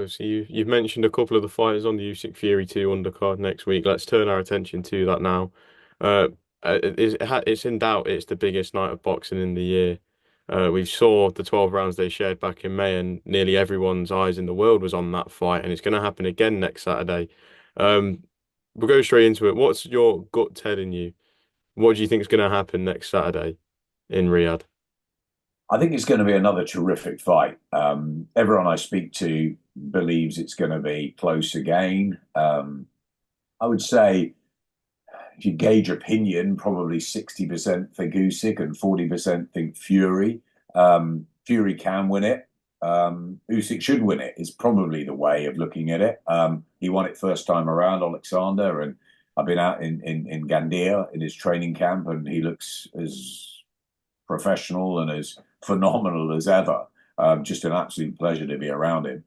So you've mentioned a couple of the fighters on the Usyk Fury 2 undercard next week. Let's turn our attention to that now. Uh, it's in doubt. It's the biggest night of boxing in the year. We saw the 12 rounds they shared back in May, and nearly everyone's eyes in the world was on that fight, and it's going to happen again next Saturday. Um, we'll go straight into it. What's your gut telling you? What do you think is going to happen next Saturday in Riyadh? I think it's going to be another terrific fight. Everyone I speak to believes it's going to be close again. I would say, if you gauge opinion, probably 60% think Usyk and 40% think Fury. Fury can win it. Usyk should win it, is probably the way of looking at it. He won it first time around, Oleksandr, and I've been out in Gandia in his training camp, and he looks as professional and as phenomenal as ever. Just an absolute pleasure to be around him.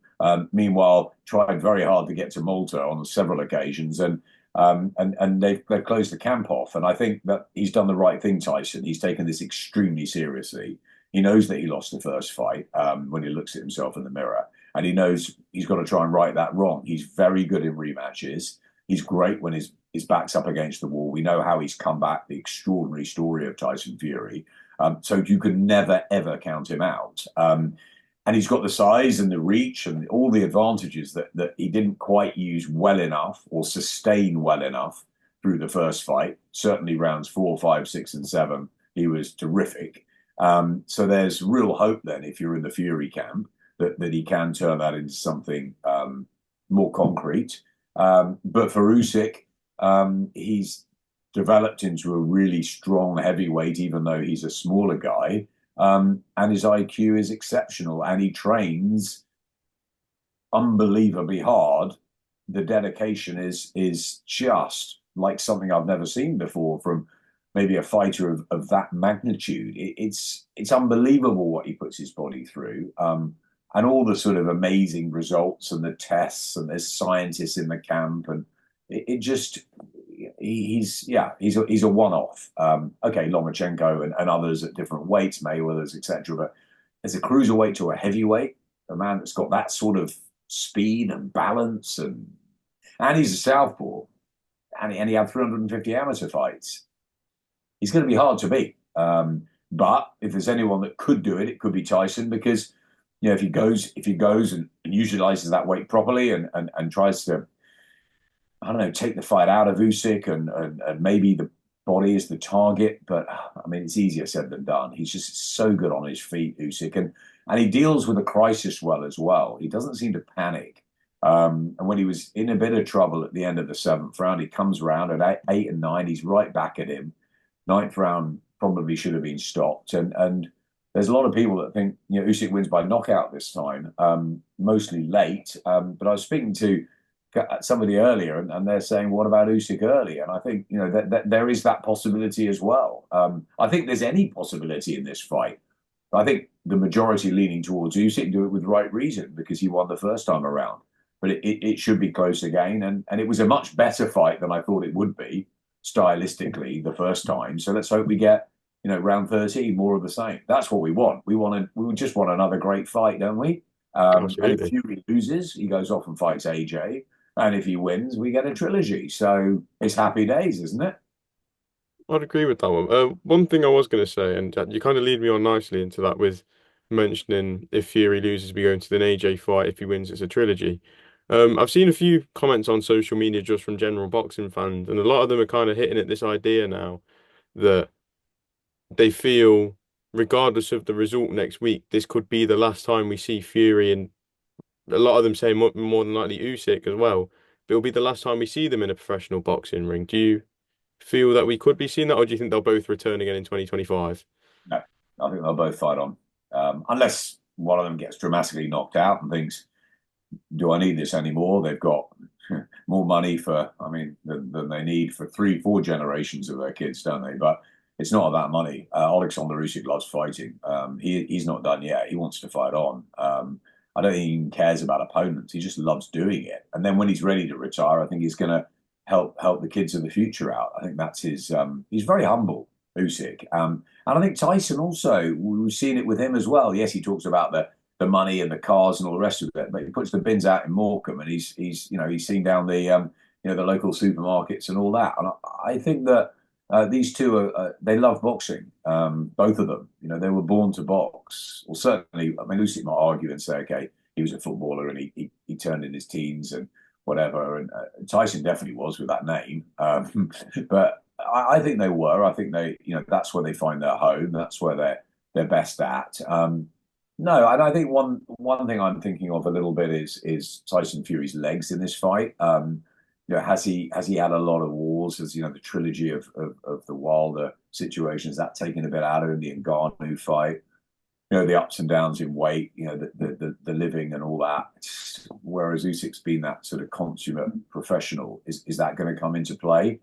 Meanwhile, tried very hard to get to Malta on several occasions, and they've closed the camp off. And I think that he's done the right thing, Tyson. He's taken this extremely seriously. He knows that he lost the first fight when he looks at himself in the mirror, and he knows he's got to try and right that wrong. He's very good in rematches. He's great when his back's up against the wall. We know how he's come back, the extraordinary story of Tyson Fury. So you can never, ever count him out. And he's got the size and the reach and all the advantages that he didn't quite use well enough or sustain well enough through the first fight. Certainly rounds 4, 5, 6, and 7, he was terrific. So there's real hope then, if you're in the Fury camp, that he can turn that into something more concrete. But for Usyk, he's developed into a really strong heavyweight, even though he's a smaller guy. And his IQ is exceptional, and he trains unbelievably hard. The dedication is just like something I've never seen before from maybe a fighter of that magnitude. It's unbelievable what he puts his body through. And all the sort of amazing results and the tests, and there's scientists in the camp, and it just he's a one-off. Okay, Lomachenko and others at different weights, Mayweather's, etc. But as a cruiserweight to a heavyweight, a man that's got that sort of speed and balance, and he's a southpaw, and he had 350 amateur fights. He's going to be hard to beat. But if there's anyone that could do it, it could be Tyson, because if he goes and utilizes that weight properly and tries to, I don't know, take the fight out of Usyk, and maybe the body is the target. But I mean, it's easier said than done. He's just so good on his feet, Usyk, and he deals with a crisis well as well. He doesn't seem to panic. And when he was in a bit of trouble at the end of the 7th round, he comes around at 8 and 9. He's right back at him. 9th round probably should have been stopped. And there's a lot of people that think Usyk wins by knockout this time, mostly late. But I was speaking to somebody earlier, and they're saying, "What about Usyk early?" And I think that there is that possibility as well. I think there's any possibility in this fight. I think the majority leaning towards Usyk do it with the right reason, because he won the first time around. But it should be close again, and it was a much better fight than I thought it would be stylistically the first time. So let's hope we get round 13 more of the same. That's what we want. We just want another great fight, don't we? And if Absolutely. Fury loses, he goes off and fights AJ. And if he wins, we get a trilogy. So it's happy days, isn't it? I'd agree with that one. One thing I was going to say, and you kind of lead me on nicely into that with mentioning if Fury loses, we go into an AJ fight. If he wins, it's a trilogy. I've seen a few comments on social media just from general boxing fans, and a lot of them are kind of hitting at this idea now that they feel, regardless of the result next week, this could be the last time we see Fury, and a lot of them say more than likely Usyk as well. But it'll be the last time we see them in a professional boxing ring. Do you feel that we could be seeing that, or do you think they'll both return again in 2025? No, I think they'll both fight on. Unless one of them gets dramatically knocked out and thinks, do I need this anymore? They've got more money than they need for 3, 4 generations of their kids, don't they? But it's not that money. Oleksandr Usyk loves fighting. He's not done yet. He wants to fight on. I don't think he even cares about opponents. He just loves doing it. And then when he's ready to retire, I think he's going to help the kids of the future out. I think that's his. He's very humble, Usyk, and I think Tyson also. We've seen it with him as well. Yes, he talks about the the money and the cars and all the rest of it. But he puts the bins out in Morecambe, and he's seen down the the local supermarkets and all that. And I think that these two they love boxing, both of them. They were born to box. Well, certainly, I mean, Usyk might argue and say, okay, he was a footballer and he turned in his teens and whatever. And Tyson definitely was with that name. But I think they were. I think that's where they find their home. That's where they're best at. No, and I think one thing I'm thinking of a little bit is Tyson Fury's legs in this fight. Has he had a lot of wars? Has the trilogy of the Wilder situation, has that taken a bit out of him? The Ngannou fight, the ups and downs in weight, the living and all that. Whereas Usyk's been that sort of consummate professional, is that going to come into play?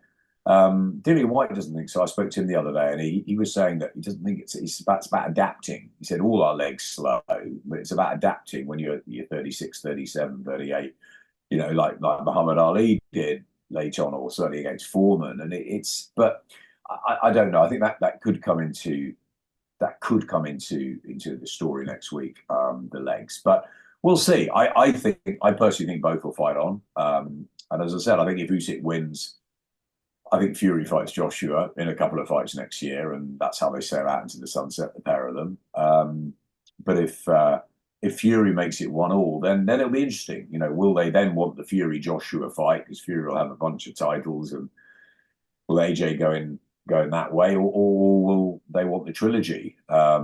Dillian White doesn't think so. I spoke to him the other day, and he was saying that he doesn't think it's about adapting. He said all our legs slow, but it's about adapting when you're 36, 37, 38. Like Muhammad Ali did late on, or certainly against Foreman. And but I don't know. I think that could come into the story next week. The legs, but we'll see. I personally think both will fight on. And as I said, I think if Usyk wins, I think Fury fights Joshua in a couple of fights next year, and that's how they sail out into the sunset, the pair of them. But if Fury makes it 1-1, then it'll be interesting. Will they then want the Fury Joshua fight, because Fury will have a bunch of titles, and will AJ going that way, or will they want the trilogy? I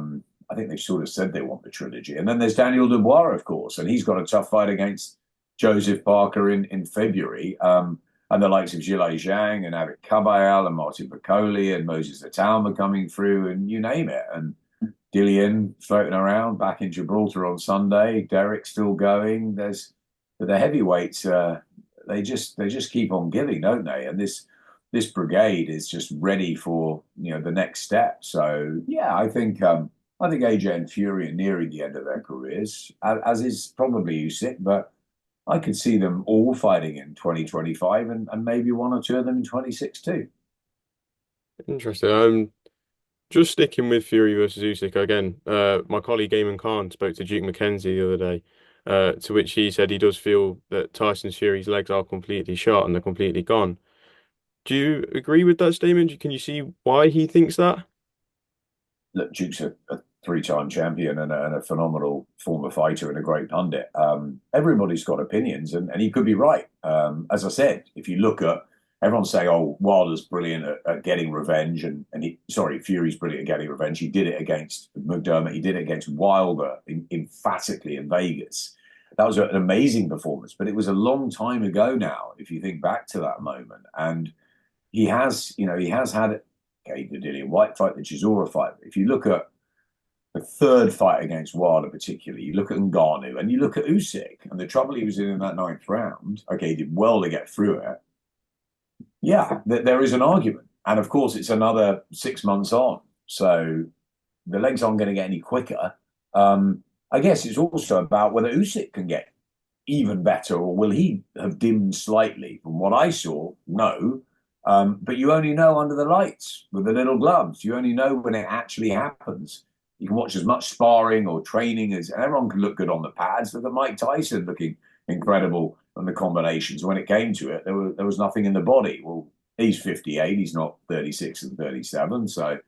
think they've sort of said they want the trilogy. And then there's Daniel Dubois, of course, and he's got a tough fight against Joseph Parker in February. And the likes of Zhilei Zhang and Abid Kabayel and Martin Bakole and Moses Atalma coming through, and you name it. And Dillian floating around back in Gibraltar on Sunday. Derek still going. There's the heavyweights. They just keep on giving, don't they? And this brigade is just ready for the next step. So yeah, I think AJ and Fury are nearing the end of their careers, as is probably Usyk, but I could see them all fighting in 2025, and maybe one or two of them in 26 too. Interesting. Just sticking with Fury versus Usyk again. My colleague Eamon Khan spoke to Duke McKenzie the other day, to which he said he does feel that Tyson Fury's legs are completely shot and they're completely gone. Do you agree with that statement? Can you see why he thinks that? Look, Duke's a three-time champion and a phenomenal former fighter and a great pundit. Everybody's got opinions, and he could be right. As I said, if you look at everyone's saying, "Oh, Wilder's brilliant at getting revenge," and Fury's brilliant at getting revenge. He did it against McDermott. He did it against Wilder emphatically in Vegas. That was an amazing performance, but it was a long time ago now. If you think back to that moment, and he has had okay, the Dillian White fight, the Chisora fight. If you look at the third fight against Wilder, particularly, you look at Ngannou and you look at Usyk and the trouble he was in that ninth round. Okay, he did well to get through it. Yeah, there is an argument. And of course, it's another 6 months on. So the legs aren't going to get any quicker. I guess it's also about whether Usyk can get even better, or will he have dimmed slightly? From what I saw, no. But you only know under the lights with the little gloves. You only know when it actually happens. You can watch as much sparring or training as everyone can look good on the pads. Look at Mike Tyson looking incredible on the combinations. When it came to it, there was nothing in the body. Well, he's 58. He's not 36 and 37. So,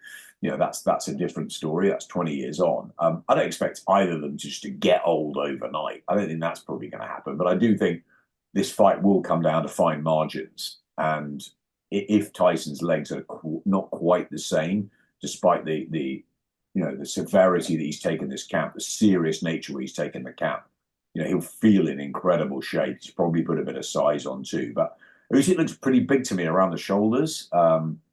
that's a different story. That's 20 years on. I don't expect either of them just to get old overnight. I don't think that's probably going to happen. But I do think this fight will come down to fine margins. And if Tyson's legs are not quite the same, despite the severity that he's taken this camp, the serious nature where he's taken the camp, he'll feel in incredible shape. He's probably put a bit of size on too. But Usyk looks pretty big to me around the shoulders.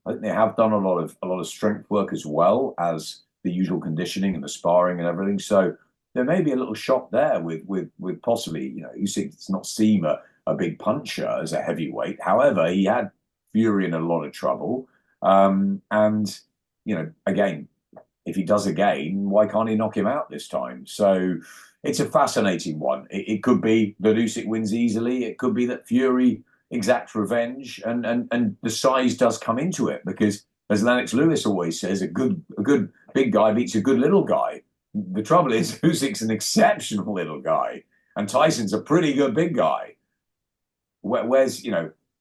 I think they have done a lot of strength work as well as the usual conditioning and the sparring and everything. So there may be a little shock there with possibly, Usyk does not seem a big puncher as a heavyweight. However, he had Fury in a lot of trouble. And again, if he does again, why can't he knock him out this time? So it's a fascinating one. It could be that Usyk wins easily. It could be that Fury exacts revenge, and the size does come into it, because, as Lennox Lewis always says, a good big guy beats a good little guy. The trouble is, Usyk's an exceptional little guy, and Tyson's a pretty good big guy. Where's,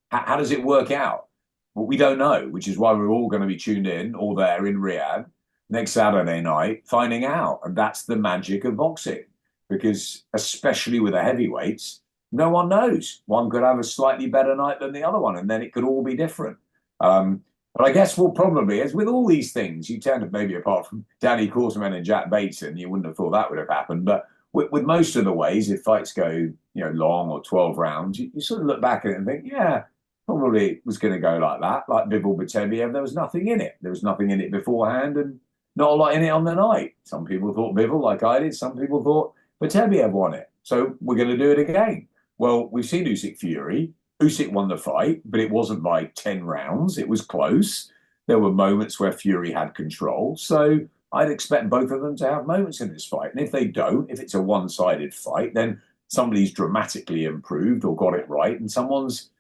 how does it work out? Well, we don't know, which is why we're all going to be tuned in or there in Riyadh next Saturday night, finding out. And that's the magic of boxing, because especially with the heavyweights, no one knows. One could have a slightly better night than the other one, and then it could all be different. But I guess we'll probably, as with all these things, you tend to, maybe apart from Danny Quarterman and Jack Bateson, you wouldn't have thought that would have happened. But with most of the ways, if fights go, long or 12 rounds, you sort of look back at it and think, yeah, probably it was going to go like that. Like Bivol Bateviev, there was nothing in it. There was nothing in it beforehand and not a lot in it on the night. Some people thought Bivol, like I did. Some people thought Bateviev won it. So we're going to do it again. Well, we've seen Usyk Fury. Usyk won the fight, but it wasn't by 10 rounds. It was close. There were moments where Fury had control. So I'd expect both of them to have moments in this fight. And if they don't, if it's a one-sided fight, then somebody's dramatically improved or got it right, and someone's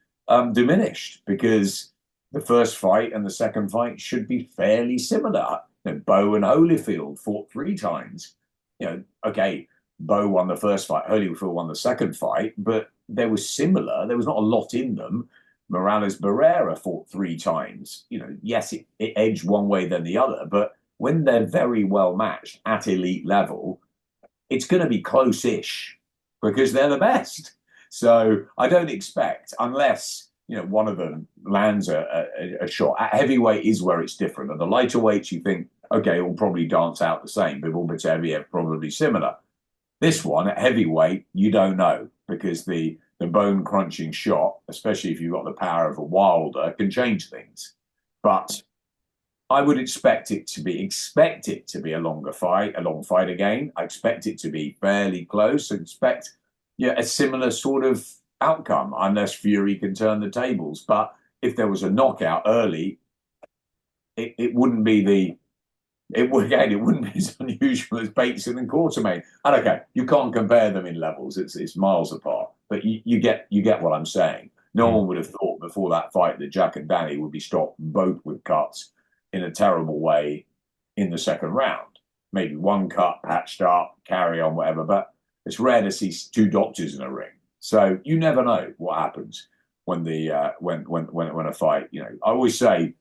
diminished, because the first fight and the second fight should be fairly similar. Bo and Holyfield fought 3 times. Okay, Bo won the first fight, Holyfield won the second fight, but they were similar. There was not a lot in them. Morales Barrera fought 3 times. Yes, it edged one way than the other, but when they're very well matched at elite level, it's going to be close-ish because they're the best. So I don't expect, unless one of them lands a shot. At heavyweight is where it's different. At the lighter weights, you think, okay, it will probably dance out the same. Bivol Bateviev probably similar. This one at heavyweight, you don't know, because the bone crunching shot, especially if you've got the power of a Wilder, can change things. But I would expect it to be a long fight again. I expect it to be fairly close. I expect a similar sort of outcome, unless Fury can turn the tables. But if there was a knockout early, it wouldn't be it wouldn't be as unusual as Bateson and Quartermain. And okay, you can't compare them in levels; it's miles apart. But you get what I'm saying. No Mm. one would have thought before that fight that Jack and Danny would be stopped both with cuts in a terrible way in the second round. Maybe one cut, patched up, carry on, whatever. But it's rare to see 2 doctors in a ring. So you never know what happens when when a fight. I always say,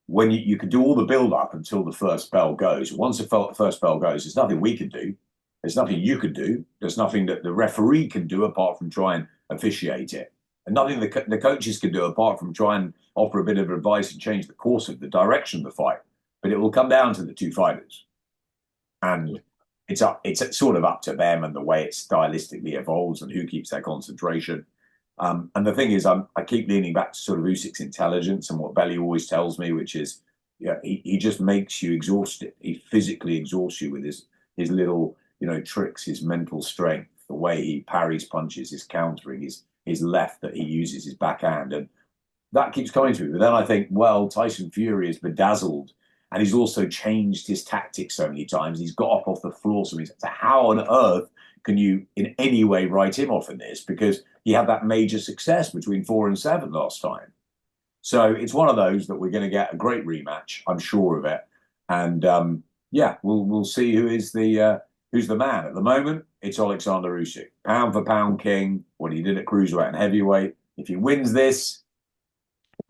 when you can do all the build up until the first bell goes. Once the first bell goes, there's nothing we can do. There's nothing you can do. There's nothing that the referee can do apart from try and officiate it. And nothing the coaches can do apart from try and offer a bit of advice and change the course of the direction of the fight. But it will come down to the 2 fighters. And it's sort of up to them and the way it stylistically evolves and who keeps their concentration. And the thing is, I keep leaning back to sort of Usyk's intelligence and what Belly always tells me, which is, he just makes you exhausted. He physically exhausts you with his little, tricks, his mental strength, the way he parries punches, his countering, his left that he uses, his backhand. And that keeps coming to me. But then I think, well, Tyson Fury is bedazzled, and he's also changed his tactics so many times. He's got up off the floor so many times. So how on earth can you in any way write him off in this? Because he had that major success between 4 and 7 last time. So it's one of those that we're going to get a great rematch. I'm sure of it. And we'll see who's the man. At the moment, it's Oleksandr Usyk, pound for pound king. What he did at cruiserweight and heavyweight. If he wins this,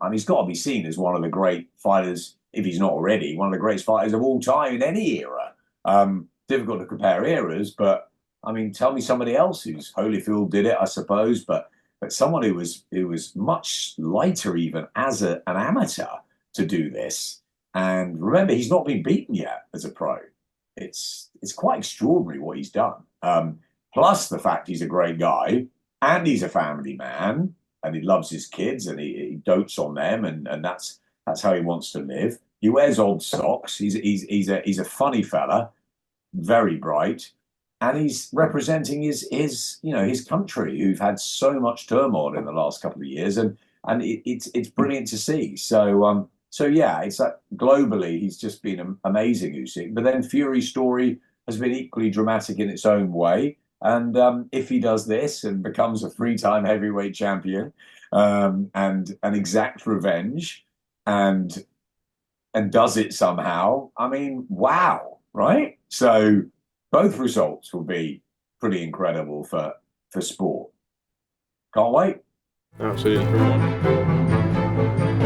and he's got to be seen as one of the great fighters, if he's not already, one of the greatest fighters of all time in any era. Difficult to compare eras, but I mean, tell me somebody else who's Holyfield did it, I suppose, but someone who was much lighter even as an amateur to do this. And remember, he's not been beaten yet as a pro. It's quite extraordinary what he's done. Plus the fact he's a great guy and he's a family man and he loves his kids and he dotes on them, and that's how he wants to live. He wears odd socks. He's a funny fella, very bright, and he's representing his country, who've had so much turmoil in the last couple of years, and it's brilliant to see. So yeah, it's that globally he's just been amazing, Usyk. But then Fury's story has been equally dramatic in its own way. And if he does this and becomes a 3-time heavyweight champion, and exact revenge, and does it somehow, I mean, wow, right? So both results will be pretty incredible for sport. Can't wait. Absolutely. Come on.